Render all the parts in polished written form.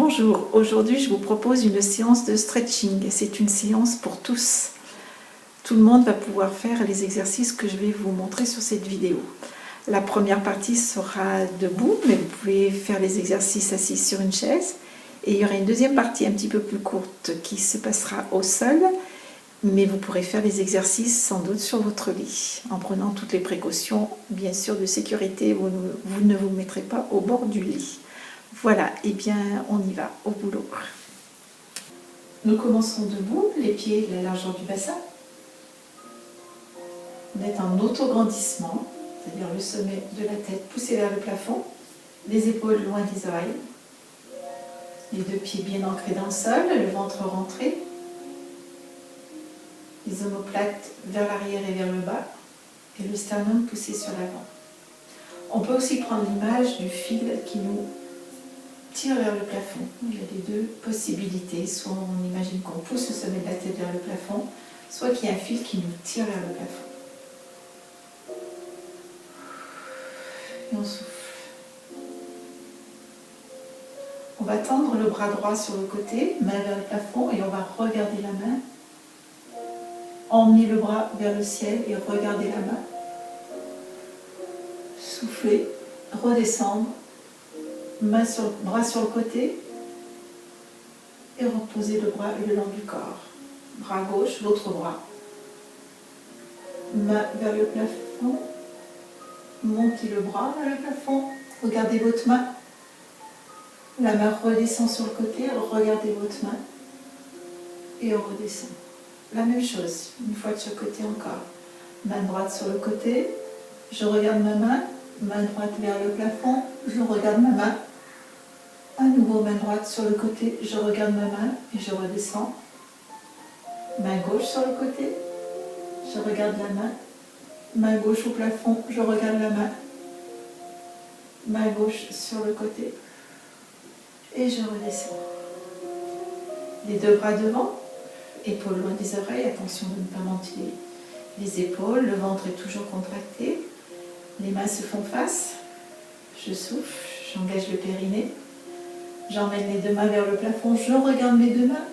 Bonjour, aujourd'hui je vous propose une séance de stretching. C'est une séance pour tous. Tout le monde va pouvoir faire les exercices que je vais vous montrer sur cette vidéo. La première partie sera debout, mais vous pouvez faire les exercices assis sur une chaise. Et il y aura une deuxième partie un petit peu plus courte qui se passera au sol, mais vous pourrez faire les exercices sans doute sur votre lit, en prenant toutes les précautions, bien sûr, de sécurité. Vous ne vous mettrez pas au bord du lit. Voilà, et bien on y va, au boulot. Nous commençons debout, les pieds la largeur du bassin. On est en autograndissement, c'est-à-dire le sommet de la tête poussé vers le plafond, les épaules loin des oreilles, les deux pieds bien ancrés dans le sol, le ventre rentré, les omoplates vers l'arrière et vers le bas, et le sternum poussé sur l'avant. On peut aussi prendre l'image du fil qui nous tire vers le plafond. Il y a les deux possibilités. Soit on imagine qu'on pousse le sommet de la tête vers le plafond, soit qu'il y a un fil qui nous tire vers le plafond. Et on souffle. On va tendre le bras droit sur le côté, main vers le plafond, et on va regarder la main. Emmener le bras vers le ciel et regarder la main. Souffler, redescendre. Bras sur le côté et reposer le bras le long du corps. Bras gauche, l'autre bras. Main vers le plafond. Montez le bras vers le plafond. Regardez votre main. La main redescend sur le côté. Regardez votre main. Et on redescend. La même chose, une fois de chaque côté encore. Main droite sur le côté. Je regarde ma main. Main droite vers le plafond. Je regarde ma main. À nouveau, main droite sur le côté, je regarde ma main et je redescends. Main gauche sur le côté, je regarde la main. Main gauche au plafond, je regarde la main. Main gauche sur le côté et je redescends. Les deux bras devant, épaules loin des oreilles, attention de ne pas monter les épaules, le ventre est toujours contracté. Les mains se font face, je souffle, j'engage le périnée. J'emmène les deux mains vers le plafond, je regarde mes deux mains.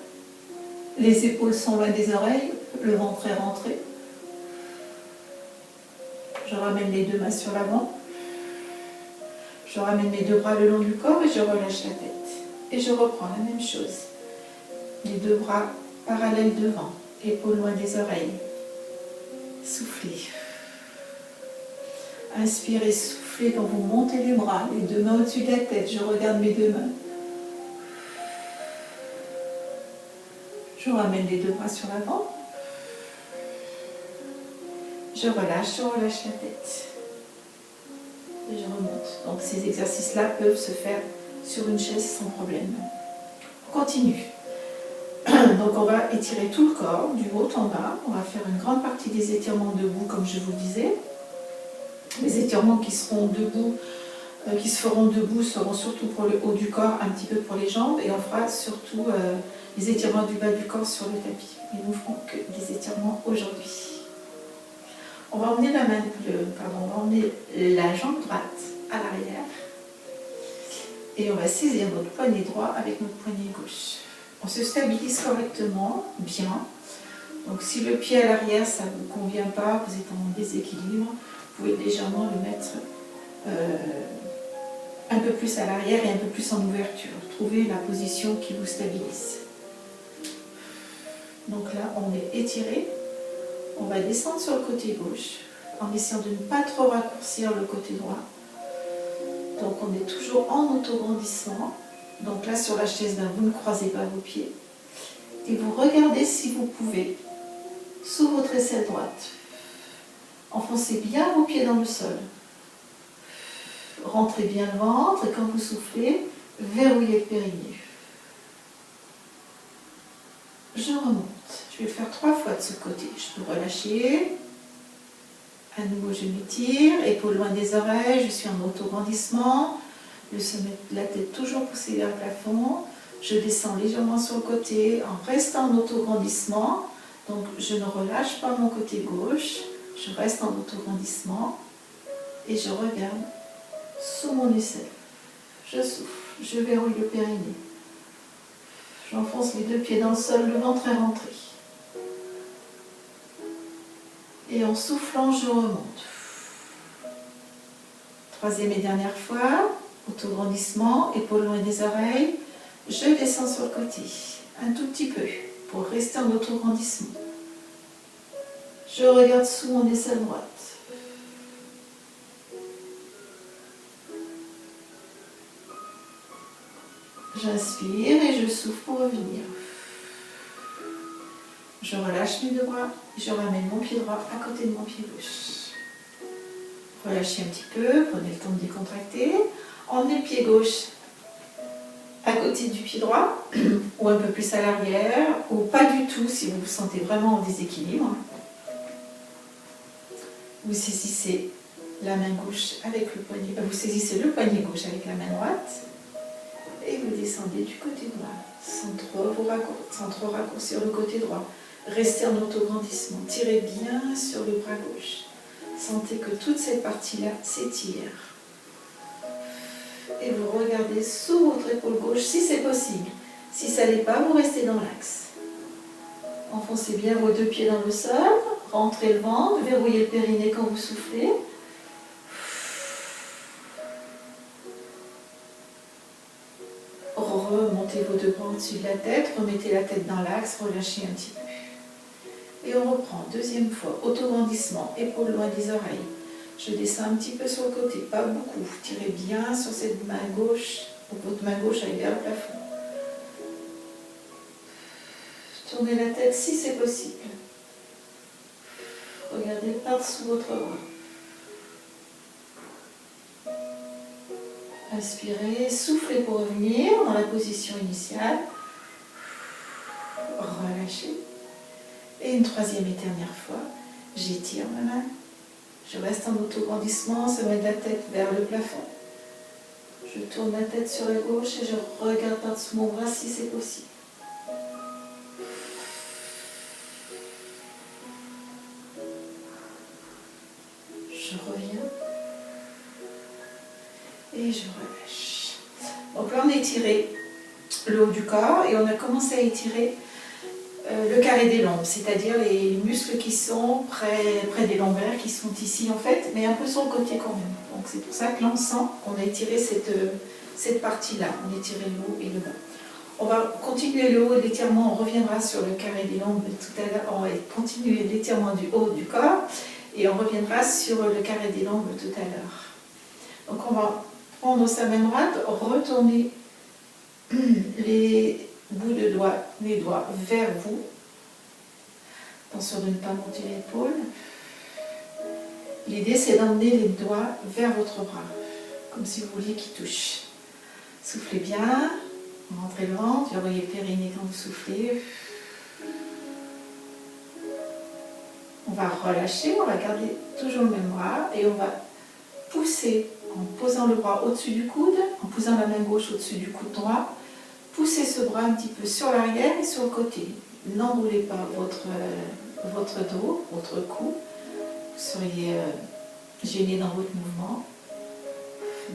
Les épaules sont loin des oreilles, le ventre est rentré. Je ramène les deux mains sur l'avant. Je ramène mes deux bras le long du corps et je relâche la tête. Et je reprends la même chose. Les deux bras parallèles devant, épaules loin des oreilles. Soufflez. Inspirez, soufflez quand vous montez les bras, les deux mains au-dessus de la tête. Je regarde mes deux mains. Je ramène les deux bras sur l'avant. Je relâche la tête. Et je remonte. Donc ces exercices-là peuvent se faire sur une chaise sans problème. On continue. Donc on va étirer tout le corps, du haut en bas. On va faire une grande partie des étirements debout, comme je vous le disais. Les étirements qui seront debout, qui se feront debout seront surtout pour le haut du corps, un petit peu pour les jambes, et on fera surtout les étirements du bas du corps sur le tapis. Et nous ne ferons que des étirements aujourd'hui. On va emmener la jambe droite à l'arrière et on va saisir notre poignet droit avec notre poignet gauche. On se stabilise correctement, bien. Donc si le pied à l'arrière, ça ne vous convient pas, vous êtes en déséquilibre, vous pouvez légèrement le mettre un peu plus à l'arrière et un peu plus en ouverture. Trouvez la position qui vous stabilise. Donc là, on est étiré. On va descendre sur le côté gauche en essayant de ne pas trop raccourcir le côté droit. Donc on est toujours en autograndissement. Donc là, sur la chaise, vous ne croisez pas vos pieds. Et vous regardez si vous pouvez, sous votre aisselle droite. Enfoncez bien vos pieds dans le sol. Rentrez bien le ventre et quand vous soufflez, verrouillez le périnée. Je remonte. Je vais le faire 3 fois de ce côté. Je peux relâcher. À nouveau, je m'étire. Épaules loin des oreilles. Je suis en autograndissement. Le sommet de la tête toujours poussé vers le plafond. Je descends légèrement sur le côté en restant en autograndissement. Donc, je ne relâche pas mon côté gauche. Je reste en autograndissement. Et je regarde sous mon aisselle. Je souffle. Je verrouille le périnée. J'enfonce les deux pieds dans le sol, le ventre est rentré. Et en soufflant, je remonte. Troisième et dernière fois, auto-grandissement, épaules loin des oreilles. Je descends sur le côté, un tout petit peu, pour rester en auto-grandissement. Je regarde sous mon aisselle droite. J'inspire et je souffle pour revenir. Je relâche mes deux bras, je ramène mon pied droit à côté de mon pied gauche. Relâchez un petit peu, prenez le temps de décontracter. Emmenez le pied gauche à côté du pied droit, ou un peu plus à l'arrière, ou pas du tout si vous vous sentez vraiment en déséquilibre. Vous saisissez la main gauche avec le poignet, vous saisissez le poignet gauche avec la main droite, et vous descendez du côté droit, sans trop raccourcir le côté droit. Restez en auto-grandissement, tirez bien sur le bras gauche. Sentez que toute cette partie-là s'étire. Et vous regardez sous votre épaule gauche si c'est possible. Si ça n'est pas, vous restez dans l'axe. Enfoncez bien vos deux pieds dans le sol, rentrez le ventre, verrouillez le périnée quand vous soufflez. Remontez vos deux bras au-dessus de la tête, remettez la tête dans l'axe, relâchez un petit peu. Et on reprend, deuxième fois, auto-grandissement, épaules loin des oreilles. Je descends un petit peu sur le côté, pas beaucoup. Tirez bien sur cette main gauche, votre main gauche aille vers le plafond. Tournez la tête si c'est possible. Regardez par-dessous votre bras. Inspirez, soufflez pour revenir dans la position initiale. Relâchez. Et une troisième et dernière fois, j'étire ma main. Je reste en auto-grandissement, ça met la tête vers le plafond. Je tourne la tête sur la gauche et je regarde par-dessous mon bras si c'est possible. Je reviens. Et je relâche. Donc là, on a étiré le haut du corps et on a commencé à étirer le carré des lombes, c'est-à-dire les muscles qui sont près des lombaires, qui sont ici en fait, mais un peu sur le côté quand même. Donc c'est pour ça que là on sent qu'on a étiré cette partie-là, on a étiré le haut et le bas. On va continuer le haut de l'étirement, on reviendra sur le carré des lombes tout à l'heure, on va continuer l'étirement du haut du corps et on reviendra sur le carré des lombes tout à l'heure. Donc on va prendre sa main droite, retourner les bouts de doigts, les doigts vers vous. Attention de ne pas monter l'épaule. L'idée c'est d'emmener les doigts vers votre bras, comme si vous vouliez qu'ils touchent. Soufflez bien, rentrez le ventre, verrouillez le périnée quand vous soufflez. On va relâcher, on va garder toujours le même bras et on va pousser en posant le bras au-dessus du coude, en posant la main gauche au-dessus du coude droit. Poussez ce bras un petit peu sur l'arrière et sur le côté. N'enroulez pas votre dos, votre cou. Vous seriez gêné dans votre mouvement.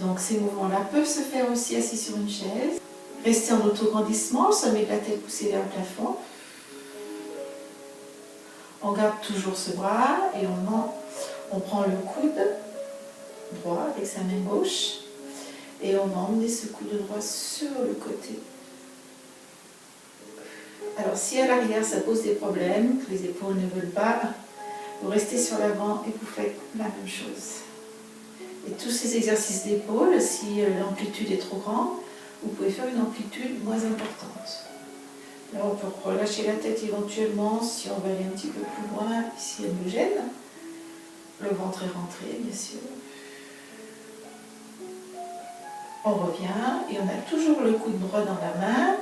Donc ces mouvements-là peuvent se faire aussi assis sur une chaise. Restez en auto-grandissement, le sommet de la tête poussé vers le plafond. On garde toujours ce bras et on prend le coude droit avec sa main gauche et on va emmener ce coude droit sur le côté. Alors si à l'arrière ça pose des problèmes, que les épaules ne veulent pas, vous restez sur l'avant et vous faites la même chose. Et tous ces exercices d'épaules, si l'amplitude est trop grande, vous pouvez faire une amplitude moins importante. Là on peut relâcher la tête éventuellement si on va aller un petit peu plus loin, si elle me gêne. Le ventre est rentré bien sûr. On revient et on a toujours le coude droit dans la main.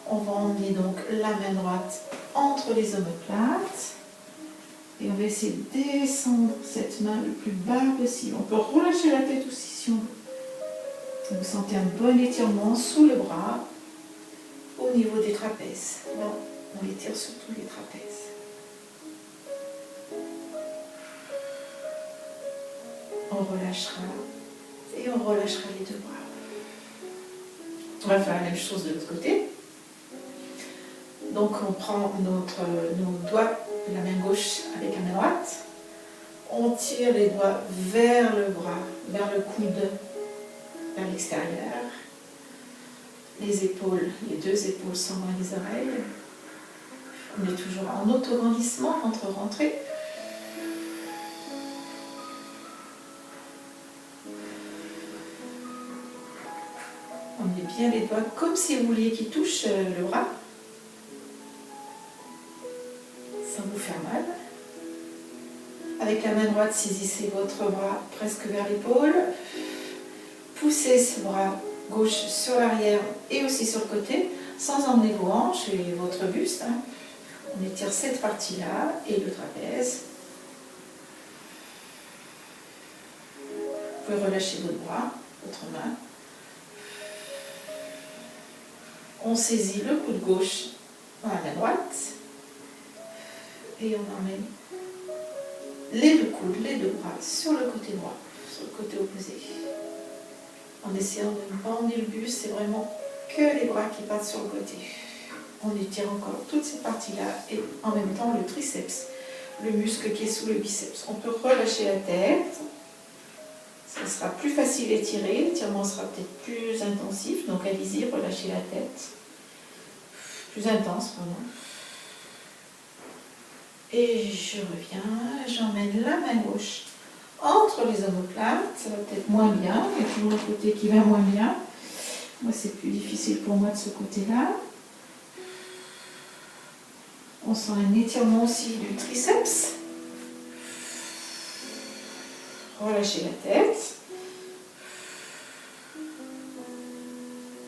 On va emmener donc la main droite entre les omoplates et on va essayer de descendre cette main le plus bas possible. On peut relâcher la tête aussi si on veut. Vous sentez un bon étirement sous le bras au niveau des trapèzes. Là, on étire surtout les trapèzes. On relâchera et on relâchera les deux bras. On va faire la même chose de l'autre côté. Donc on prend nos doigts de la main gauche avec la main droite. On tire les doigts vers le bras, vers le coude, vers l'extérieur. Les épaules, les deux épaules sont loin des oreilles. On est toujours en auto-grandissement, rentrée. On met bien les doigts comme si vous vouliez qu'ils touchent le bras, sans vous faire mal. Avec la main droite, saisissez votre bras presque vers l'épaule. Poussez ce bras gauche sur l'arrière et aussi sur le côté, sans emmener vos hanches et votre buste. On étire cette partie-là et le trapèze. Vous pouvez relâcher votre bras, votre main. On saisit le coude gauche dans la main droite et on emmène les deux coudes, les deux bras sur le côté droit, sur le côté opposé. En essayant de ne pas emmener le buste, c'est vraiment que les bras qui partent sur le côté. On étire encore toute cette partie-là et en même temps le triceps, le muscle qui est sous le biceps. On peut relâcher la tête. Ça sera plus facile à étirer, l'étirement sera peut-être plus intensif, donc allez-y, relâchez la tête. Plus intense, pardon. Et je reviens, j'emmène la main gauche entre les omoplates, ça va peut-être moins bien, il y a toujours le côté qui va moins bien. Moi, c'est plus difficile pour moi de ce côté-là. On sent un étirement aussi du triceps. Relâchez la tête.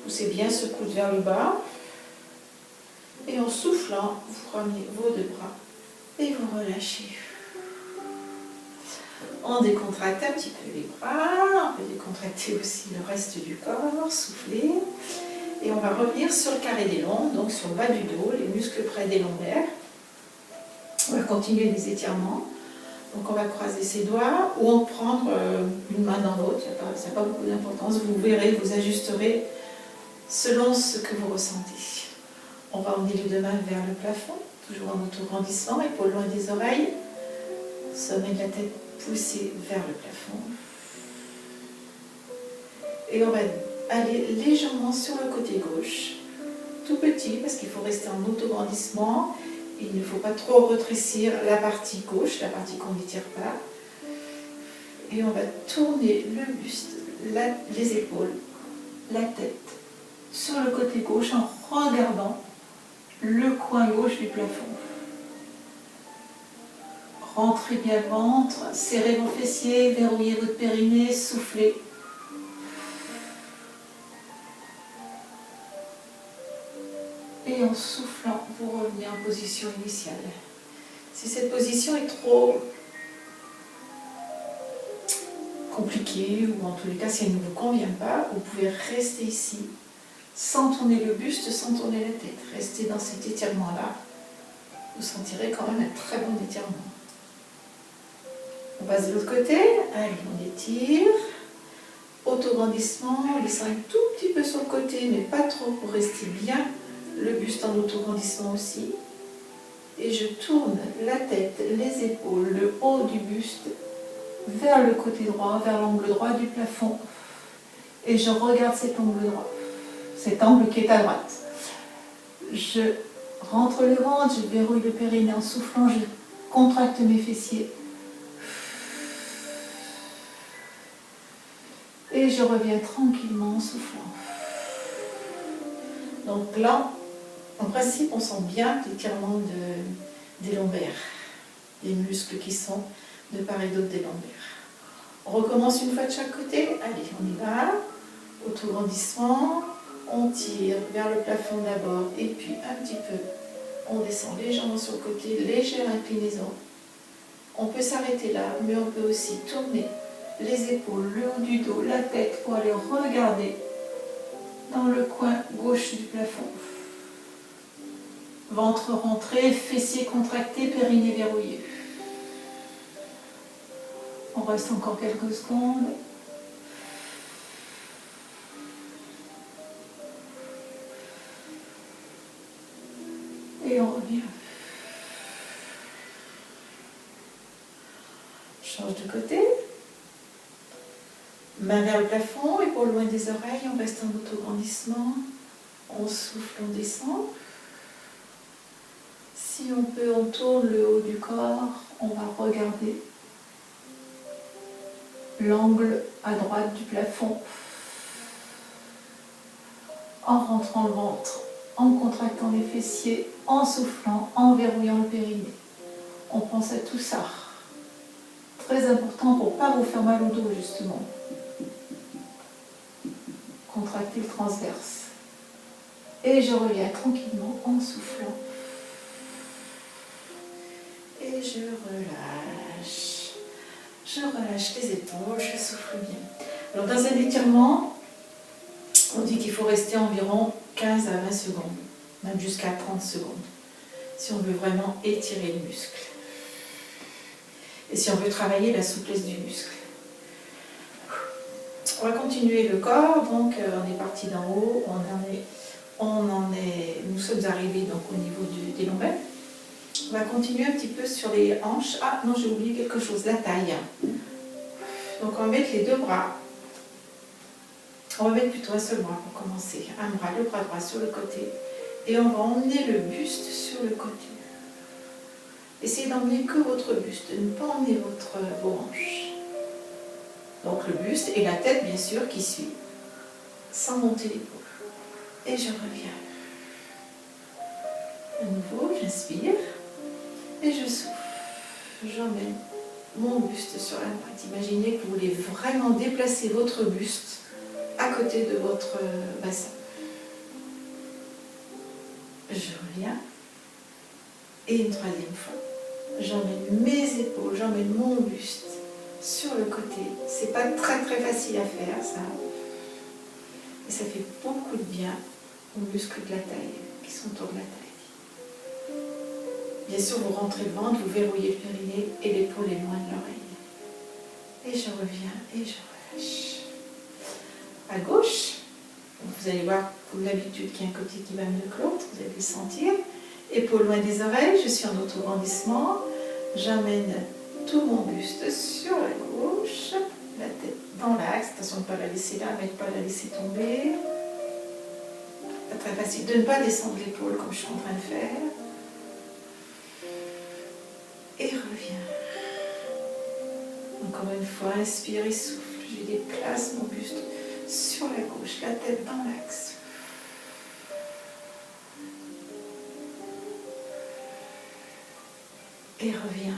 Poussez bien ce coude vers le bas. Et en soufflant, vous ramenez vos deux bras et vous relâchez. On décontracte un petit peu les bras, on peut décontracter aussi le reste du corps, souffler. Et on va revenir sur le carré des longs, donc sur le bas du dos, les muscles près des lombaires. On va continuer les étirements. Donc on va croiser ses doigts ou en prendre une main dans l'autre, ça n'a pas beaucoup d'importance. Vous verrez, vous ajusterez selon ce que vous ressentez. On va emmener les deux mains vers le plafond, toujours en auto-grandissement, épaules loin des oreilles. Sommet de la tête poussé vers le plafond. Et on va aller légèrement sur le côté gauche, tout petit, parce qu'il faut rester en auto-grandissement. Il ne faut pas trop rétrécir la partie gauche, la partie qu'on n'étire pas. Et on va tourner le buste, les épaules, la tête sur le côté gauche en regardant le coin gauche du plafond. Rentrez bien le ventre, serrez vos fessiers, verrouillez votre périnée, soufflez. Et en soufflant, vous revenez en position initiale. Si cette position est trop compliquée, ou en tous les cas si elle ne vous convient pas, vous pouvez rester ici, sans tourner le buste, sans tourner la tête. Restez dans cet étirement-là. Vous sentirez quand même un très bon étirement. On passe de l'autre côté. Allez, on étire. Auto-grandissement, en laissant un tout petit peu sur le côté, mais pas trop pour rester bien. Le buste en auto-grandissement aussi. Et je tourne la tête, les épaules, le haut du buste vers le côté droit, vers l'angle droit du plafond. Et je regarde cet angle droit, cet angle qui est à droite. Je rentre le ventre, je verrouille le périnée en soufflant, je contracte mes fessiers. Et je reviens tranquillement en soufflant. Donc là, en principe, on sent bien l'étirement des lombaires, les muscles qui sont de part et d'autre des lombaires. On recommence une fois de chaque côté. Allez, on y va. Auto-grandissement. On tire vers le plafond d'abord et puis un petit peu. On descend légèrement sur le côté, légère inclinaison. On peut s'arrêter là, mais on peut aussi tourner les épaules, le haut du dos, la tête pour aller regarder dans le coin gauche du plafond. Ventre rentré, fessiers contractés, périnée verrouillé. On reste encore quelques secondes. change de côté. Main vers le plafond, épaules loin des oreilles, on reste en auto-grandissement. On souffle, on descend. Si on peut, on tourne le haut du corps, on va regarder l'angle à droite du plafond en rentrant le ventre, en contractant les fessiers, en soufflant, en verrouillant le périnée. On pense à tout ça. Très important pour ne pas vous faire mal au dos justement. Contractez le transverse. Et je reviens tranquillement en soufflant. Et je relâche. Je relâche les épaules, je souffle bien. Alors dans un étirement, on dit qu'il faut rester environ 15 à 20 secondes, même jusqu'à 30 secondes, si on veut vraiment étirer le muscle. Et si on veut travailler la souplesse du muscle. On va continuer le corps, donc on est parti d'en haut, nous sommes arrivés donc au niveau des lombaires. On va continuer un petit peu sur les hanches. Ah non, j'ai oublié quelque chose, la taille. Donc on va mettre les deux bras. On va mettre plutôt un seul bras pour commencer. Un bras, le bras droit sur le côté. Et on va emmener le buste sur le côté. Essayez d'emmener que votre buste, ne pas emmener vos hanches. Donc le buste et la tête bien sûr qui suit, sans monter l'épaule. Et je reviens. À nouveau, j'inspire et je souffle. J'emmène mon buste sur la droite. Imaginez que vous voulez vraiment déplacer votre buste à côté de votre bassin. Je reviens. Et une troisième fois, j'emmène mes épaules, j'emmène mon buste sur le côté. C'est pas très facile à faire ça. Et ça fait beaucoup de bien aux muscles de la taille qui sont autour de la taille. Bien sûr, vous rentrez le ventre, vous verrouillez le périnée et l'épaule est loin de l'oreille. Et je reviens et je relâche. À gauche, vous allez voir comme d'habitude qu'il y a un côté qui va mieux que l'autre, vous allez le sentir. Épaules loin des oreilles, je suis en auto-grandissement. J'emmène tout mon buste sur la gauche, la tête dans l'axe, attention de ne pas la laisser là, mais de ne pas la laisser tomber. Pas très facile de ne pas descendre l'épaule comme je suis en train de faire. Et reviens. Encore une fois, inspire et souffle. Je déplace mon buste sur la gauche, la tête dans l'axe. Et reviens.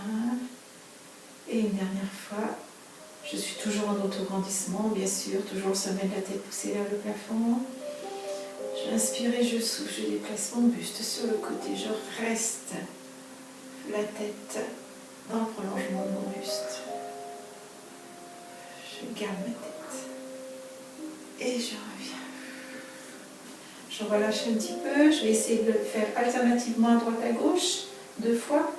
Et une dernière fois, je suis toujours en auto-grandissement, bien sûr, toujours le sommet de la tête poussé vers le plafond. J'inspire et je souffle, je déplace mon buste sur le côté, je reste la tête dans le prolongement de mon buste. Je garde ma tête. Et je reviens. Je relâche un petit peu, je vais essayer de le faire alternativement à droite à gauche, 2 fois.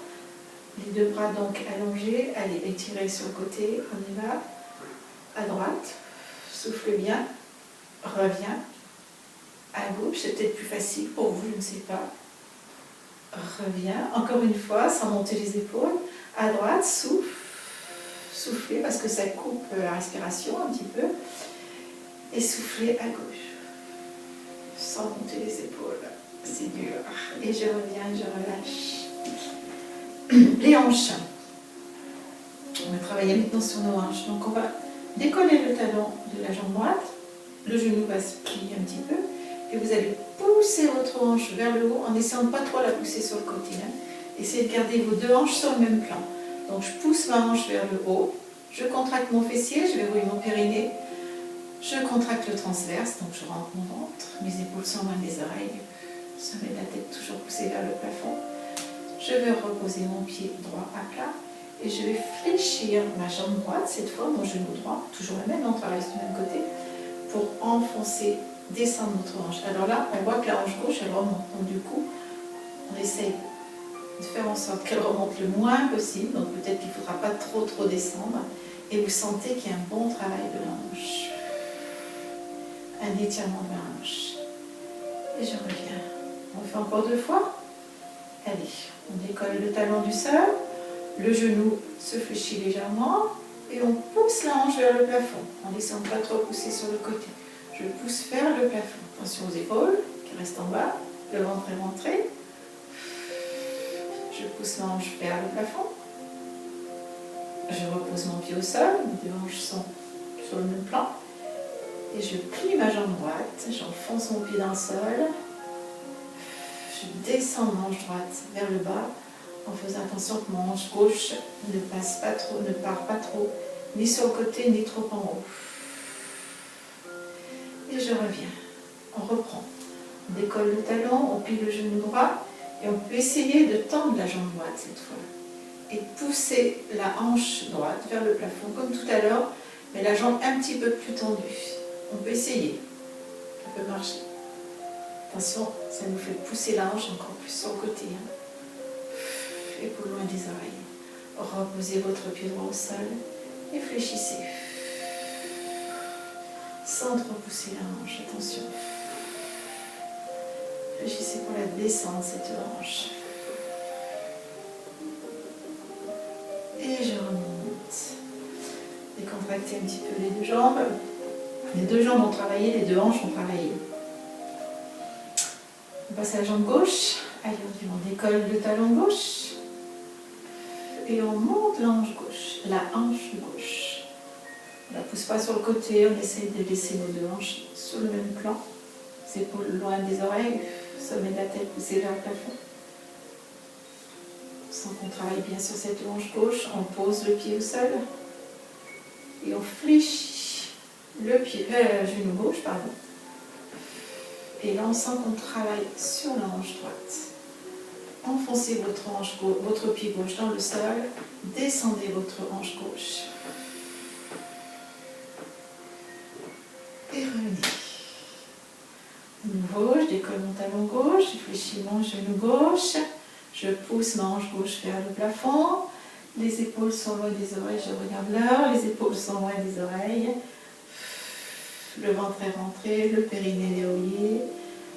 Les 2 bras donc allongés, allez étirer sur le côté, on y va. À droite, souffle bien, reviens. À gauche, c'est peut-être plus facile pour vous, je ne sais pas. Reviens, encore une fois, sans monter les épaules. À droite, souffle. Soufflez parce que ça coupe la respiration un petit peu. Et soufflez à gauche. Sans monter les épaules. C'est dur. Et je reviens, je relâche. Les hanches. On va travailler maintenant sur nos hanches. Donc on va décoller le talon de la jambe droite. Le genou va se plier un petit peu. Et vous allez pousser votre hanche vers le haut en essayant de ne pas trop la pousser sur le côté. Essayez de garder vos 2 hanches sur le même plan. Donc je pousse ma hanche vers le haut. Je contracte mon fessier, je verrouille mon périnée. Je contracte le transverse, donc je rentre mon ventre. Mes épaules sont loin des oreilles. Sommet de la tête toujours poussé vers le plafond. Je vais reposer mon pied droit à plat et je vais fléchir ma jambe droite, cette fois mon genou droit, toujours la même, on travaille du même côté, pour enfoncer, descendre notre hanche. Alors là, on voit que la hanche gauche, elle remonte. Donc du coup, on essaye de faire en sorte qu'elle remonte le moins possible. Donc peut-être qu'il ne faudra pas trop descendre. Et vous sentez qu'il y a un bon travail de la hanche. Un étirement de la hanche. Et je reviens. On fait encore 2 fois. Allez, on décolle le talon du sol, Le genou se fléchit légèrement et on pousse la hanche vers le plafond. On n'essaie pas trop pousser sur le côté. Je pousse vers le plafond. Attention aux épaules qui restent en bas. Le ventre est rentré. Je pousse la hanche vers le plafond. Je repose mon pied au sol. Mes deux hanches sont sur le même plan. Et je plie ma jambe droite. J'enfonce mon pied dans le sol. Je descends ma hanche droite vers le bas en faisant attention que mon hanche gauche ne passe pas trop, ne part pas trop, ni sur le côté, ni trop en haut. Et je reviens. On reprend. On décolle le talon, on plie le genou droit et on peut essayer de tendre la jambe droite cette fois. Et pousser la hanche droite vers le plafond comme tout à l'heure, mais la jambe un petit peu plus tendue. On peut essayer. Ça peut marcher. Attention, ça nous fait pousser la hanche encore plus sur le côté. Épaules loin des oreilles. Reposez votre pied droit au sol et fléchissez. Sans trop pousser la hanche, attention. Fléchissez pour la descendre, cette hanche. Et je remonte. Décontractez un petit peu les deux jambes. Les deux jambes ont travaillé, les deux hanches ont travaillé. On passe à la jambe gauche. Allez, on décolle le talon gauche. Et on monte la hanche gauche. On ne la pousse pas sur le côté, on essaye de laisser nos deux hanches sur le même plan. Les épaules loin des oreilles, sommet de la tête poussé vers le plafond. On sent qu'on travaille bien sur cette hanche gauche. On pose le pied au sol. Et on fléchit le genou gauche, pardon. Et là, on sent qu'on travaille sur la hanche droite. Enfoncez votre pied gauche dans le sol. Descendez votre hanche gauche. Et revenez. De nouveau, je décolle mon talon gauche, je fléchis mon genou gauche. Je pousse ma hanche gauche vers le plafond. Les épaules sont loin des oreilles, je regarde l'heure. Les épaules sont loin des oreilles. Le ventre est rentré, le périnée déroulé.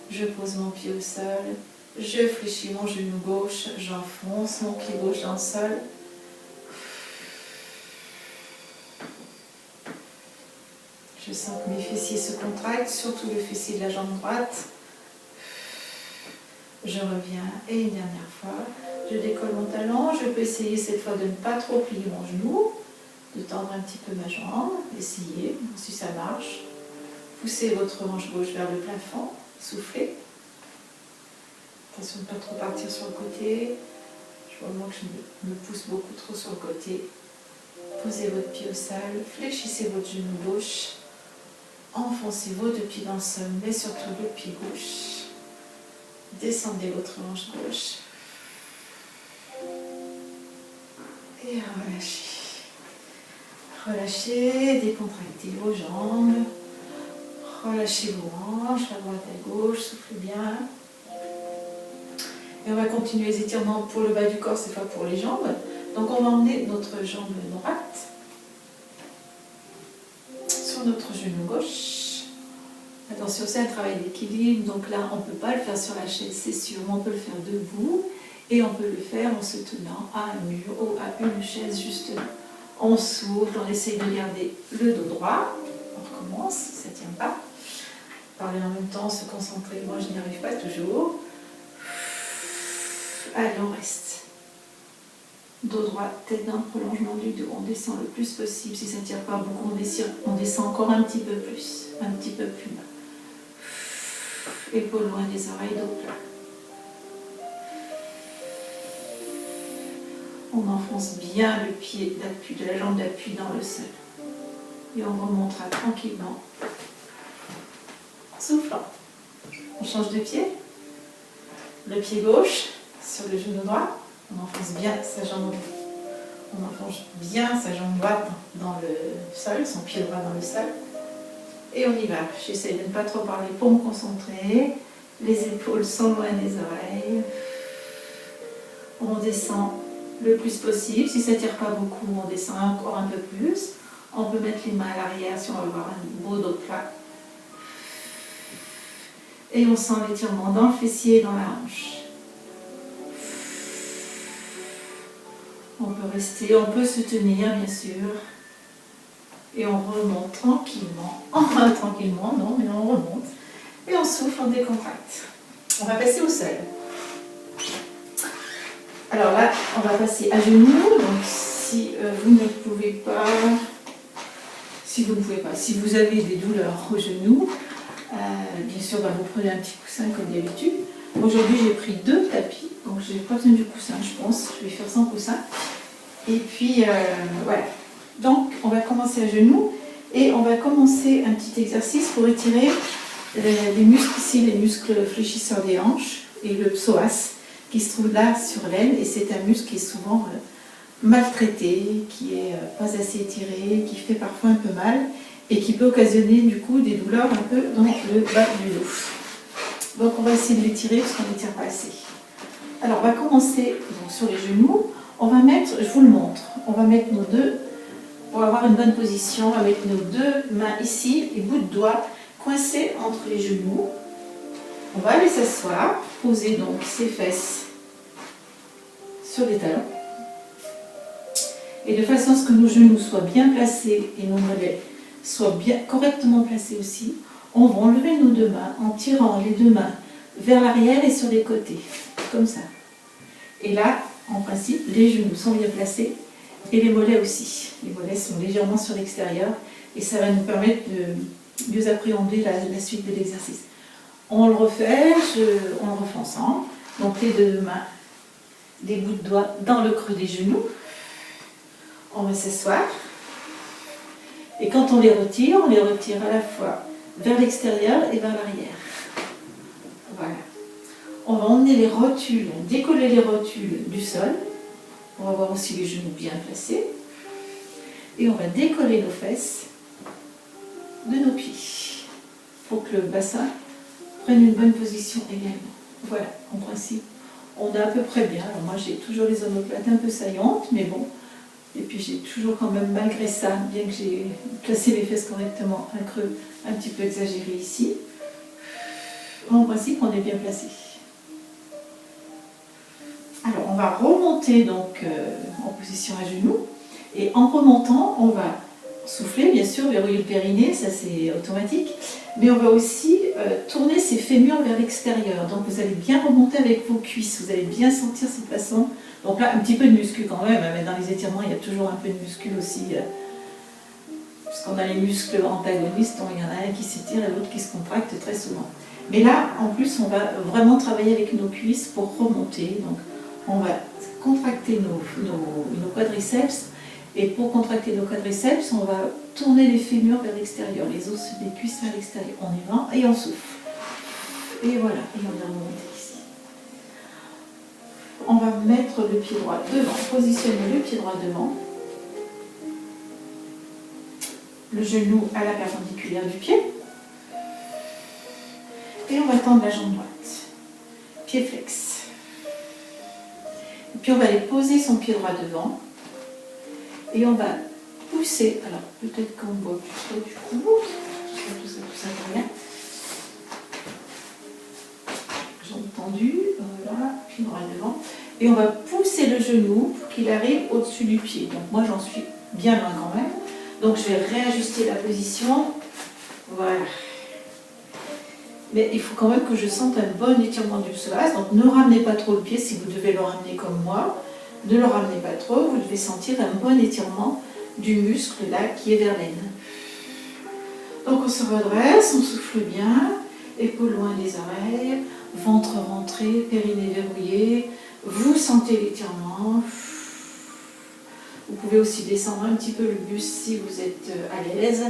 Je pose mon pied au sol. Je fléchis mon genou gauche. J'enfonce mon pied gauche dans le sol. Je sens que mes fessiers se contractent, surtout le fessier de la jambe droite. Je reviens et une dernière fois, je décolle mon talon. Je peux essayer cette fois de ne pas trop plier mon genou, de tendre un petit peu ma jambe, essayez, si ça marche. Poussez votre hanche gauche vers le plafond, soufflez. Attention de ne pas trop partir sur le côté. Je vois moi que je me pousse beaucoup trop sur le côté. Posez votre pied au sol, fléchissez votre genou gauche. Enfoncez vos deux pieds dans le sol, mais surtout le pied gauche. Descendez votre hanche gauche. Et relâchez. Relâchez, décontractez vos jambes. Relâchez vos hanches, à droite, à gauche, soufflez bien. Et on va continuer les étirements pour le bas du corps, cette fois pour les jambes. Donc on va emmener notre jambe droite sur notre genou gauche. Attention, c'est un travail d'équilibre, donc là on ne peut pas le faire sur la chaise, c'est sûr, mais on peut le faire debout et on peut le faire en se tenant à un mur ou à une chaise justement. On souffle, on essaye de garder le dos droit, on recommence, ça ne tient pas. Parler en même temps, se concentrer, moi je n'y arrive pas toujours. Allez, on reste. Dos droit, tête dans le prolongement du dos. On descend le plus possible. Si ça ne tire pas beaucoup, on descend encore un petit peu plus. Un petit peu plus bas. Épaules loin des oreilles, dos plat. On enfonce bien le pied d'appui, de la jambe d'appui dans le sol. Et on remontera tranquillement. Soufflant. On change de pied. Le pied gauche sur le genou droit. On enfonce bien sa jambe. On enfonce bien sa jambe droite dans le sol, son pied droit dans le sol. Et on y va. J'essaie de ne pas trop parler pour me concentrer. Les épaules sont loin des oreilles. On descend le plus possible. Si ça ne tire pas beaucoup, on descend encore un peu plus. On peut mettre les mains à l'arrière si on veut avoir un beau dos plat. Et on sent l'étirement dans le fessier et dans la hanche. On peut rester, on peut se tenir bien sûr. Et on remonte tranquillement. Enfin tranquillement, non, mais on remonte. Et on souffle, on décontracte. On va passer au sol. Alors là, on va passer à genoux. Donc si vous ne pouvez pas, si vous avez des douleurs au genou, bien sûr, vous prenez un petit coussin comme d'habitude. Aujourd'hui, j'ai pris 2 tapis, donc je n'ai pas besoin du coussin, je pense. Je vais faire sans coussin. Et puis, voilà. Donc, on va commencer à genoux et on va commencer un petit exercice pour étirer les muscles ici, les muscles fléchisseurs des hanches et le psoas qui se trouve là sur l'aine. Et c'est un muscle qui est souvent maltraité, qui est pas assez étiré, qui fait parfois un peu mal et qui peut occasionner du coup des douleurs un peu dans le bas du dos. Donc on va essayer de l'étirer parce qu'on n'étire pas assez. Alors on va commencer donc, sur les genoux. On va mettre, je vous le montre, on va mettre nos deux, pour avoir une bonne position, on va mettre nos 2 mains ici, les bouts de doigts coincés entre les genoux. On va aller s'asseoir, poser donc ses fesses sur les talons. Et de façon à ce que nos genoux soient bien placés et nos mollets soient bien correctement placés aussi, on va enlever nos 2 mains en tirant les 2 mains vers l'arrière et sur les côtés, comme ça. Et là, en principe, les genoux sont bien placés et les mollets aussi. Les mollets sont légèrement sur l'extérieur et ça va nous permettre de mieux appréhender la suite de l'exercice. On le refait, on le refait ensemble. Donc les 2 mains, des bouts de doigts dans le creux des genoux. On va s'asseoir. Et quand on les retire à la fois vers l'extérieur et vers l'arrière. Voilà. On va emmener les rotules, décoller les rotules du sol. On va avoir aussi les genoux bien placés. Et on va décoller nos fesses de nos pieds pour que le bassin prenne une bonne position également. Voilà, en principe, on est à peu près bien. Alors moi, j'ai toujours les omoplates un peu saillantes, mais bon. Et puis j'ai toujours quand même, malgré ça, bien que j'ai placé les fesses correctement, un creux un petit peu exagéré ici. En principe, on est bien placé. Alors, on va remonter donc en position à genoux. Et en remontant, on va souffler, bien sûr, verrouiller le périnée, ça c'est automatique. Mais on va aussi tourner ses fémurs vers l'extérieur. Donc vous allez bien remonter avec vos cuisses, vous allez bien sentir cette façon. Donc là, un petit peu de muscu quand même, mais dans les étirements, il y a toujours un peu de muscu aussi. Parce qu'on a les muscles antagonistes, il y en a un qui s'étire et l'autre qui se contracte très souvent. Mais là, en plus, on va vraiment travailler avec nos cuisses pour remonter. Donc on va contracter nos quadriceps. Et pour contracter nos quadriceps, on va tourner les fémurs vers l'extérieur, les os des cuisses vers l'extérieur. On y va et on souffle. Et voilà, et on va remonter ici. On va mettre le pied droit devant, positionner le pied droit devant. Le genou à la perpendiculaire du pied. Et on va tendre la jambe droite. Pied flex. Et puis on va aller poser son pied droit devant. Et on va pousser, alors peut-être qu'on voit plus trop du coup, tout ça va bien. Jambes tendues, voilà, pied droit devant. Et on va pousser le genou pour qu'il arrive au-dessus du pied. Donc moi j'en suis bien loin quand même. Donc je vais réajuster la position. Voilà. Mais il faut quand même que je sente un bon étirement du psoas. Donc ne ramenez pas trop le pied si vous devez le ramener comme moi. Ne le ramenez pas trop, vous devez sentir un bon étirement du muscle là qui est vers l'aine. Donc on se redresse, on souffle bien, épaules loin des oreilles, ventre rentré, périnée verrouillé. Vous sentez l'étirement. Vous pouvez aussi descendre un petit peu le buste si vous êtes à l'aise.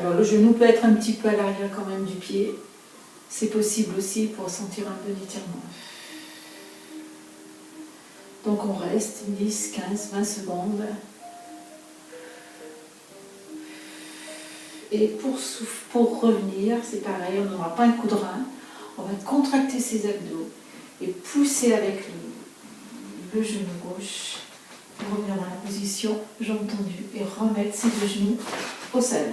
Alors le genou peut être un petit peu à l'arrière quand même du pied. C'est possible aussi pour sentir un peu d'étirement. Donc on reste 10, 15, 20 secondes. Et pour revenir, c'est pareil, on n'aura pas un coup de rein. On va contracter ses abdos et pousser avec le genou gauche. Revenir dans la position, jambes tendues et remettre ses 2 genoux au sol.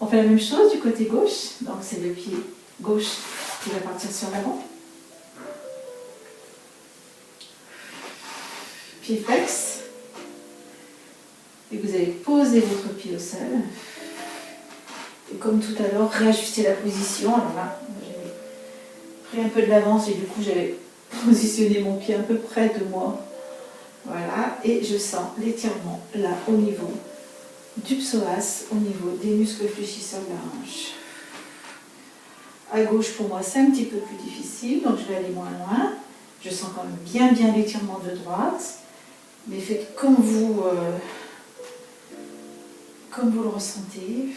On fait la même chose du côté gauche, donc c'est le pied gauche qui va partir sur l'avant. Pied flex. Et vous allez poser votre pied au sol. Et comme tout à l'heure, réajuster la position. Alors là, j'ai pris un peu de l'avance et du coup j'avais positionné mon pied un peu près de moi. Voilà, et je sens l'étirement là au niveau du psoas, au niveau des muscles fléchisseurs de la hanche. À gauche pour moi c'est un petit peu plus difficile, donc je vais aller moins loin. Je sens quand même bien l'étirement de droite, mais faites comme vous le ressentez.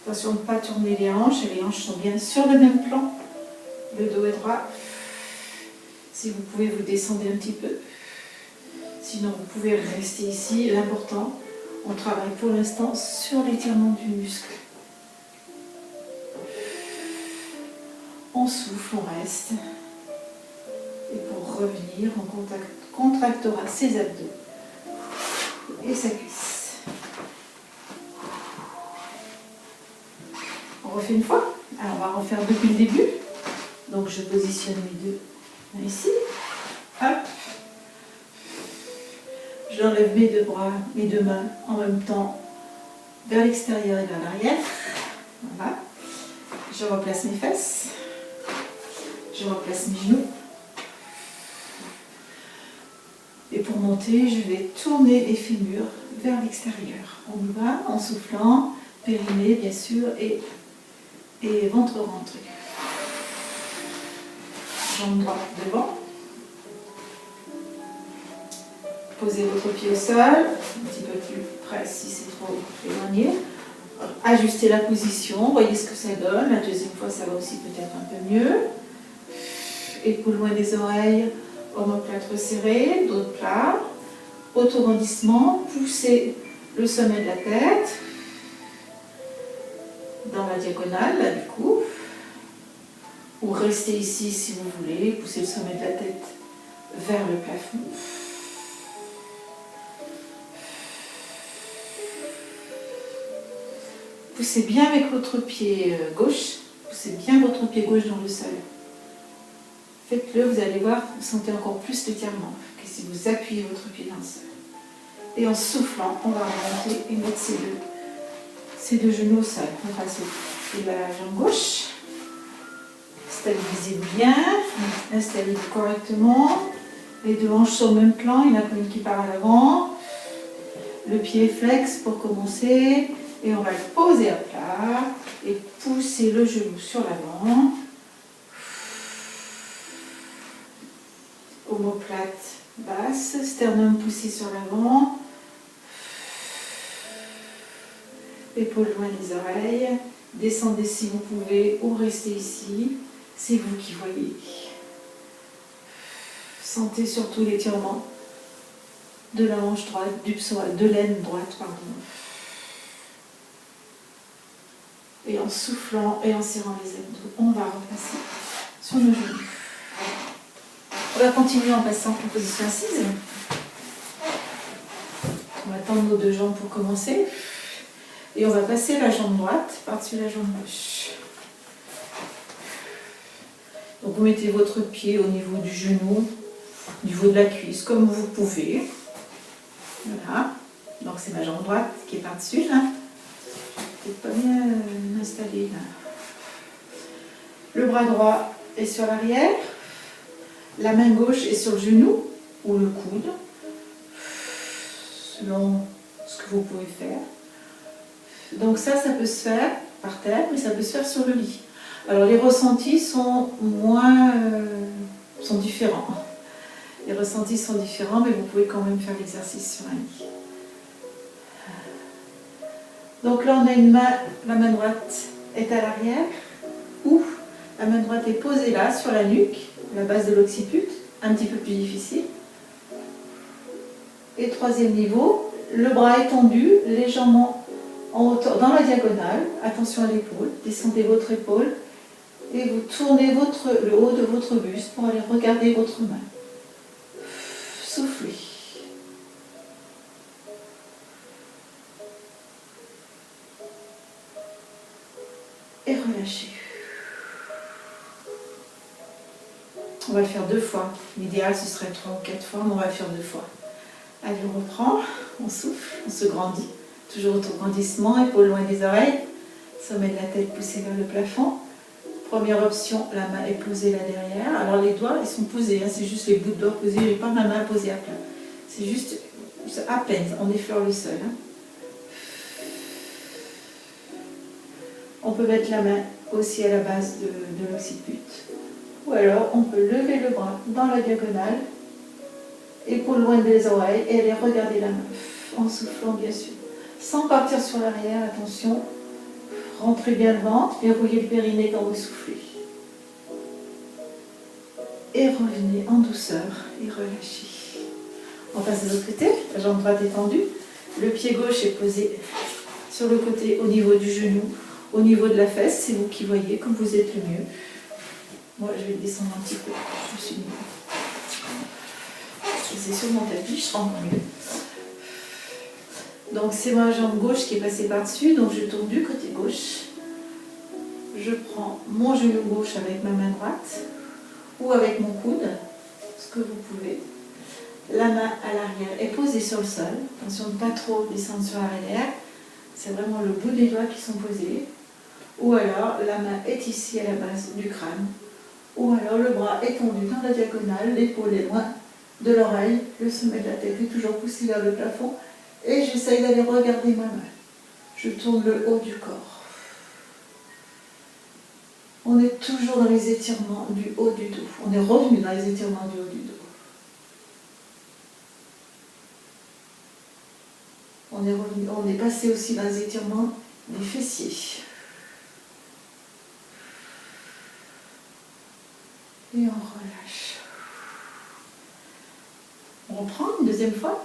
Attention de ne pas tourner les hanches sont bien sur le même plan. Le dos est droit. Si vous pouvez, vous descendez un petit peu. Sinon, vous pouvez rester ici. L'important, on travaille pour l'instant sur l'étirement du muscle. On souffle, on reste. Et pour revenir, on contractera ses abdos et sa cuisse. On refait une fois. Alors, on va refaire depuis le début. Donc, je positionne mes deux mains ici. Hop. J'enlève mes deux bras, mes deux mains en même temps vers l'extérieur et vers l'arrière. Voilà. Je replace mes fesses. Je replace mes genoux. Et pour monter, je vais tourner les fémurs vers l'extérieur. On y va en soufflant, périnée bien sûr, et ventre rentré. Jambe droite devant. Posez votre pied au sol, un petit peu plus près si c'est trop éloigné. Ajustez la position, voyez ce que ça donne. La deuxième fois, ça va aussi peut-être un peu mieux. Épaules loin des oreilles, omoplate serré, dos plat. Autorondissement, poussez le sommet de la tête dans la diagonale, là du coup. Ou restez ici si vous voulez, poussez le sommet de la tête vers le plafond. Poussez bien avec votre pied gauche, poussez bien votre pied gauche dans le sol. Faites-le, vous allez voir, vous sentez encore plus l'étirement que si vous appuyez votre pied dans le sol. Et en soufflant, on va remonter et mettre ces deux genoux au sol. On passe la jambe gauche. Stabilisez-vous bien, installez-vous correctement. Les deux hanches sur le même plan, il n'y en a pas une qui part à l'avant. Le pied flex pour commencer. Et on va le poser à plat et pousser le genou sur l'avant. Omoplate basse, sternum poussé sur l'avant. Épaules loin des oreilles. Descendez si vous pouvez ou restez ici. C'est vous qui voyez. Sentez surtout l'étirement de la hanche droite, du psoas, de l'aine droite, pardon. Et en soufflant et en serrant les abdos, on va repasser sur nos genoux. On va continuer en passant en position assise. On va tendre nos deux jambes pour commencer. Et on va passer la jambe droite par-dessus la jambe gauche. Donc vous mettez votre pied au niveau du genou, au niveau de la cuisse, comme vous pouvez. Voilà. Donc c'est ma jambe droite qui est par-dessus là. Peut-être pas bien installé là. Le bras droit est sur l'arrière. La main gauche est sur le genou ou le coude, selon ce que vous pouvez faire. Donc ça peut se faire par terre, mais ça peut se faire sur le lit. Alors les ressentis sont sont différents. Les ressentis sont différents, mais vous pouvez quand même faire l'exercice sur un lit. Donc là on a une main, la main droite est à l'arrière, ou la main droite est posée là, sur la nuque, la base de l'occiput, un petit peu plus difficile. Et troisième niveau, le bras est tendu, légèrement en hauteur, dans la diagonale, attention à l'épaule, descendez votre épaule et vous tournez le haut de votre buste pour aller regarder votre main. Soufflez. On va le faire 2 fois. L'idéal, ce serait 3 ou 4 fois, mais on va le faire 2 fois. Allez, on reprend, on souffle, on se grandit. Toujours auto-grandissement, épaules loin des oreilles. Sommet de la tête poussé vers le plafond. Première option, la main est posée là derrière. Alors les doigts, ils sont posés, hein, c'est juste les bouts de doigts posés. Je n'ai pas ma main posée à plat. C'est juste à peine, on effleure le sol. Hein. On peut mettre la main aussi à la base de l'occiput. Ou alors, on peut lever le bras dans la diagonale, épaules loin des oreilles, et aller regarder la main, en soufflant bien sûr. Sans partir sur l'arrière, attention. Rentrez bien le ventre, verrouillez le périnée quand vous soufflez. Et revenez en douceur et relâchez. On passe de l'autre côté, la jambe droite est tendue. Le pied gauche est posé sur le côté au niveau du genou, au niveau de la fesse. C'est vous qui voyez comme vous êtes le mieux. Moi, je vais descendre un petit peu. Je suis mieux. C'est sur mon tapis, je serai encore mieux. Donc c'est ma jambe gauche qui est passée par-dessus, donc je tourne du côté gauche. Je prends mon genou gauche avec ma main droite ou avec mon coude, ce que vous pouvez. La main à l'arrière est posée sur le sol. Attention de ne pas trop descendre sur l'arrière. C'est vraiment le bout des doigts qui sont posés. Ou alors la main est ici à la base du crâne. Ou alors le bras est tendu dans la diagonale, l'épaule est loin de l'oreille, le sommet de la tête est toujours poussé vers le plafond. Et j'essaye d'aller regarder ma main. Je tourne le haut du corps. On est toujours dans les étirements du haut du dos. On est revenu dans les étirements du haut du dos. On est passé aussi dans les étirements des fessiers. Et on relâche. On reprend une deuxième fois.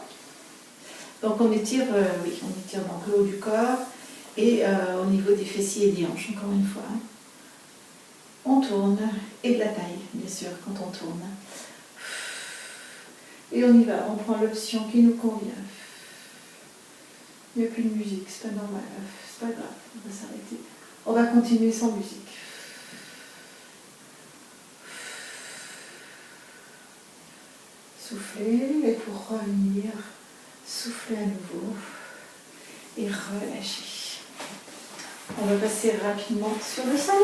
Donc on étire, on étire donc le haut du corps et au niveau des fessiers et des hanches, encore une fois. Hein. On tourne, et de la taille, bien sûr, quand on tourne. Et on y va, on prend l'option qui nous convient. Il n'y a plus de musique, c'est pas normal, c'est pas grave, on va s'arrêter. On va continuer sans musique. Soufflez, et pour revenir, soufflez à nouveau et relâchez. On va passer rapidement sur le sol.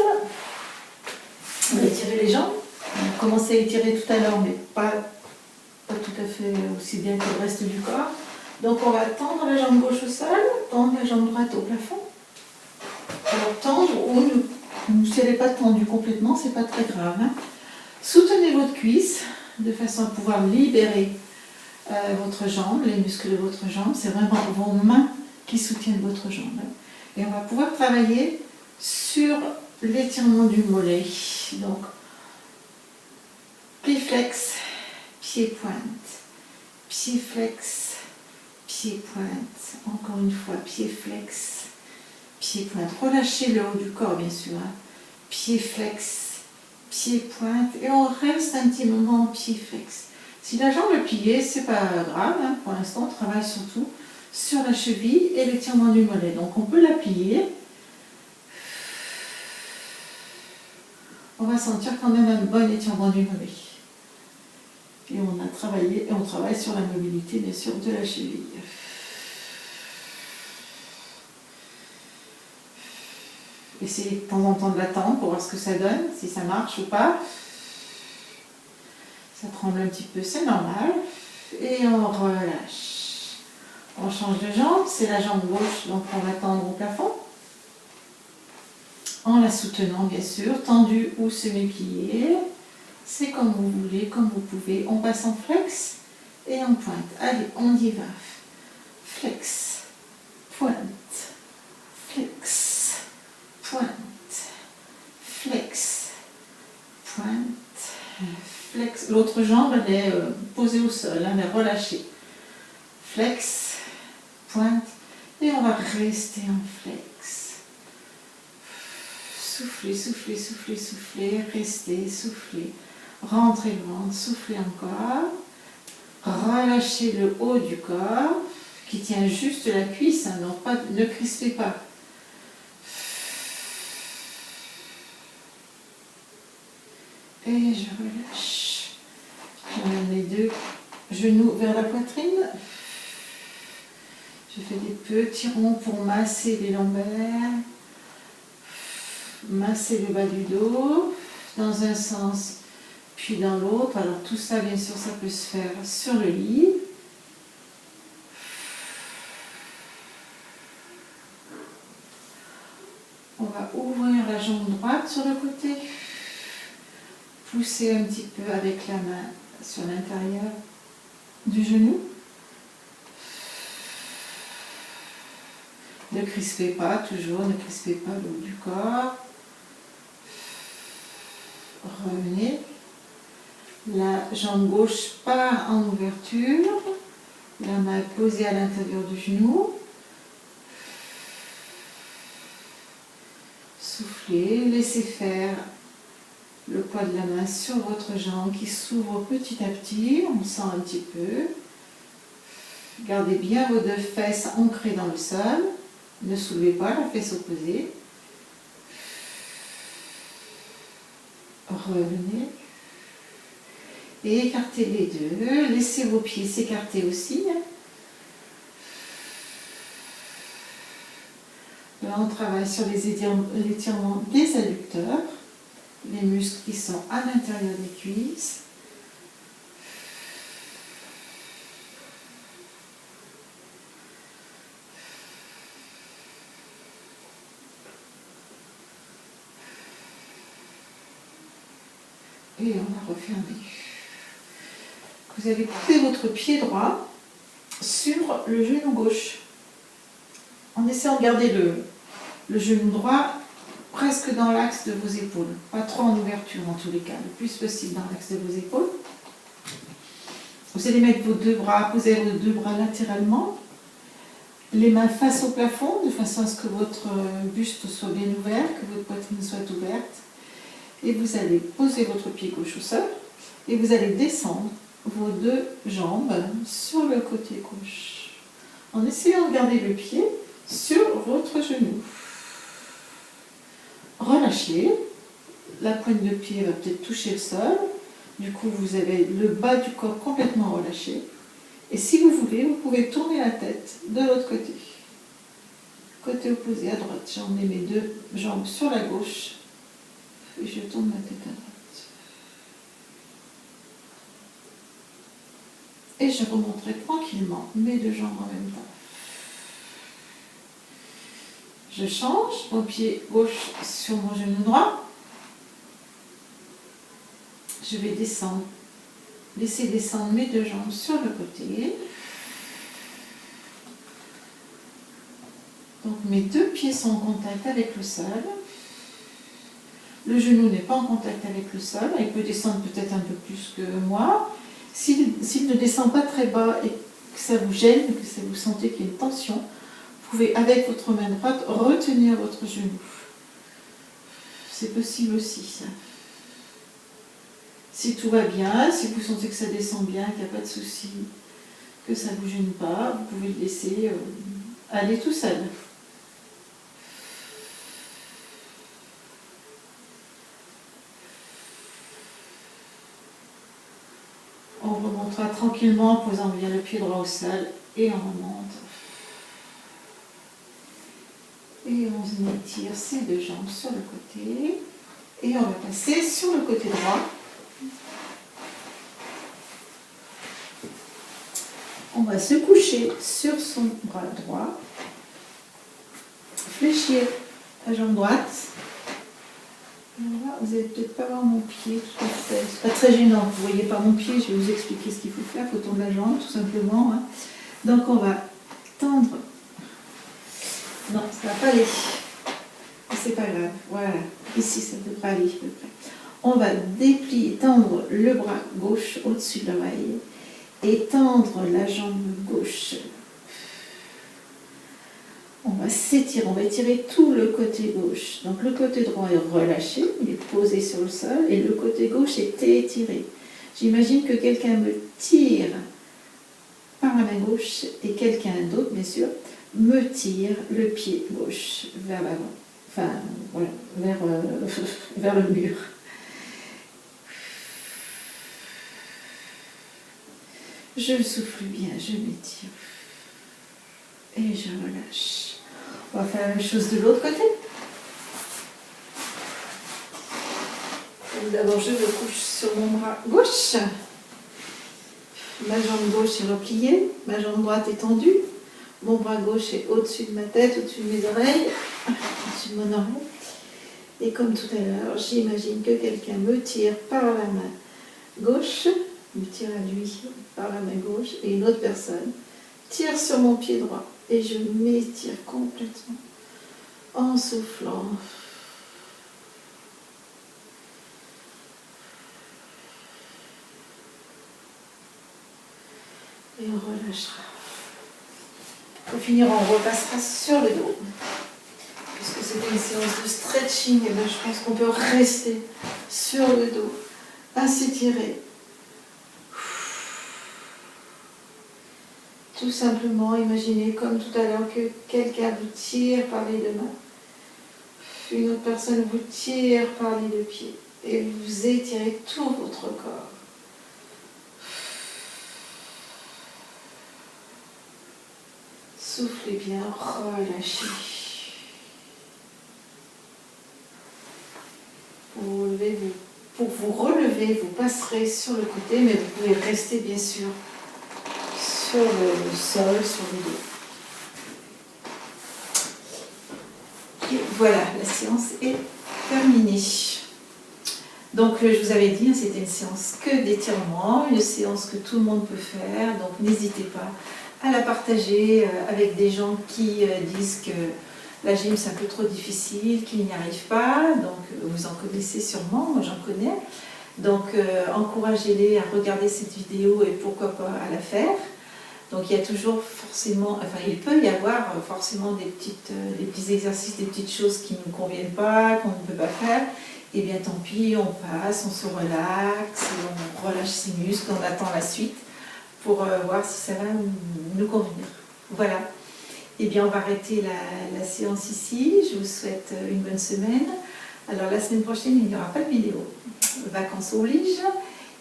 On va étirer les jambes. On a commencé à étirer tout à l'heure, mais pas tout à fait aussi bien que le reste du corps. Donc on va tendre la jambe gauche au sol, tendre la jambe droite au plafond. Alors tendre ou si elle n'est pas tendue complètement, c'est pas très grave. Hein. Soutenez votre cuisse de façon à pouvoir libérer votre jambe, les muscles de votre jambe. C'est vraiment vos mains qui soutiennent votre jambe. Et on va pouvoir travailler sur l'étirement du mollet. Donc, pied flex, pied pointe, pied flex, pied pointe. Encore une fois, pied flex, pied pointe. Relâchez le haut du corps, bien sûr. Hein. Pied flex, pied pointe. Et on reste un petit moment en pied flex. Si la jambe est pliée, c'est pas grave. Hein. Pour l'instant, on travaille surtout sur la cheville et l'étirement du mollet. Donc, on peut la plier. On va sentir quand même un bon étirement du mollet. Et on a travaillé, et on travaille sur la mobilité, bien sûr, de la cheville. Essayez de temps en temps de l'attendre pour voir ce que ça donne, si ça marche ou pas. Ça tremble un petit peu, c'est normal. Et on relâche. On change de jambe, c'est la jambe gauche, donc on va tendre au plafond. En la soutenant, bien sûr, tendue ou semi-pliée. C'est comme vous voulez, comme vous pouvez. On passe en flex et en pointe. Allez, on y va. Flex, pointe, flex, pointe, flex, pointe, flex. L'autre jambe, elle est posée au sol, elle est relâchée. Flex, pointe, et on va rester en flex. Soufflez, soufflez, soufflez, soufflez, restez, soufflez. Rentrez le ventre, soufflez encore. Relâchez le haut du corps qui tient juste la cuisse, hein, donc pas, ne crispez pas. Et je relâche. les deux genoux vers la poitrine. Je fais des petits ronds pour masser les lombaires, masser le bas du dos, dans un sens puis dans l'autre. Alors tout ça, bien sûr, ça peut se faire sur le lit. On va ouvrir la jambe droite sur le côté, pousser un petit peu avec la main sur l'intérieur du genou. Ne crispez pas, toujours, ne crispez pas le haut du corps. Revenez. La jambe gauche part en ouverture. La main posée à l'intérieur du genou. Soufflez, laissez faire le poids de la main sur votre jambe qui s'ouvre petit à petit. On sent un petit peu. Gardez bien vos deux fesses ancrées dans le sol. Ne soulevez pas la fesse opposée. Revenez. Et écartez les deux. Laissez vos pieds s'écarter aussi. Là, on travaille sur l'étirement des adducteurs, les muscles qui sont à l'intérieur des cuisses. Et on a refermé. Vous allez poser votre pied droit sur le genou gauche, en essayant de garder le genou droit presque dans l'axe de vos épaules, pas trop en ouverture en tous les cas, le plus possible dans l'axe de vos épaules. Vous allez mettre vos deux bras, poser vos deux bras latéralement, les mains face au plafond, de façon à ce que votre buste soit bien ouvert, que votre poitrine soit ouverte. Et vous allez poser votre pied gauche au sol et vous allez descendre vos deux jambes sur le côté gauche en essayant de garder le pied sur votre genou. Relâchez, la pointe de pied va peut-être toucher le sol, du coup vous avez le bas du corps complètement relâché et si vous voulez, vous pouvez tourner la tête de l'autre côté. Côté opposé à droite, j'emmène mes deux jambes sur la gauche. Et je tourne ma tête à droite. Et je remonterai tranquillement mes deux jambes en même temps. Je change mon pied gauche sur mon genou droit. Je vais descendre. Laisser descendre mes deux jambes sur le côté. Donc mes deux pieds sont en contact avec le sol. Le genou n'est pas en contact avec le sol, il peut descendre peut-être un peu plus que moi. S'il ne descend pas très bas et que ça vous gêne, que vous sentez qu'il y a une tension, vous pouvez avec votre main droite retenir votre genou. C'est possible aussi ça. Si tout va bien, si vous sentez que ça descend bien, qu'il n'y a pas de souci, que ça ne vous gêne pas, vous pouvez le laisser aller tout seul. On remontera tranquillement en posant bien le pied droit au sol et on remonte. Et on étire ses deux jambes sur le côté. Et on va passer sur le côté droit. On va se coucher sur son bras droit. Fléchir la jambe droite. Voilà, vous n'allez peut-être pas voir mon pied tout à fait. C'est pas très gênant, vous ne voyez pas mon pied, je vais vous expliquer ce qu'il faut faire. Il faut tourner la jambe tout simplement. Hein. Donc on va tendre. Non, ça ne va pas aller. C'est pas grave. Voilà, ici ça devrait aller à peu près. On va déplier, tendre le bras gauche au-dessus de l'oreille et tendre la jambe gauche. On va s'étirer, on va étirer tout le côté gauche. Donc le côté droit est relâché, il est posé sur le sol, et le côté gauche est étiré. J'imagine que quelqu'un me tire par la main gauche et quelqu'un d'autre, bien sûr, me tire le pied gauche vers l'avant. Enfin, voilà, vers le mur. Je souffle bien, je m'étire. Et je relâche. On va faire la même chose de l'autre côté. D'abord, je me couche sur mon bras gauche. Ma jambe gauche est repliée, ma jambe droite est tendue. Mon bras gauche est au-dessus de ma tête, au-dessus de mes oreilles, au-dessus de mon oreille. Et comme tout à l'heure, j'imagine que quelqu'un me tire par la main gauche, me tire à lui par la main gauche, et une autre personne tire sur mon pied droit. Et je m'étire complètement en soufflant. Et on relâchera. Pour finir, on repassera sur le dos. Puisque c'était une séance de stretching, et bien je pense qu'on peut rester sur le dos, à s'étirer. Tout simplement, imaginez comme tout à l'heure que quelqu'un vous tire par les deux mains. Une autre personne vous tire par les deux pieds. Et vous étirez tout votre corps. Soufflez bien, relâchez. Pour vous relever, vous passerez sur le côté, mais vous pouvez rester bien sûr sur le sol, sur le dos. Et voilà, la séance est terminée. Donc je vous avais dit, c'était une séance que d'étirement, une séance que tout le monde peut faire, donc n'hésitez pas à la partager avec des gens qui disent que la gym c'est un peu trop difficile, qu'ils n'y arrivent pas, donc vous en connaissez sûrement, moi j'en connais. Donc encouragez-les à regarder cette vidéo et pourquoi pas à la faire. Donc il y a toujours forcément, enfin il peut y avoir forcément des petits exercices, des petites choses qui ne nous conviennent pas, qu'on ne peut pas faire. Et bien tant pis, on passe, on se relaxe, on relâche ses muscles, on attend la suite pour voir si ça va nous convenir. Voilà. Et bien on va arrêter la séance ici. Je vous souhaite une bonne semaine. Alors la semaine prochaine, il n'y aura pas de vidéo. Vacances oblige.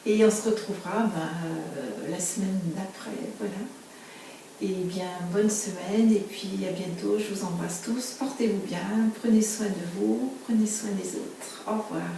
Et on se retrouvera la semaine d'après. Voilà. Et bien bonne semaine et puis à bientôt. Je vous embrasse tous. Portez-vous bien. Prenez soin de vous. Prenez soin des autres. Au revoir.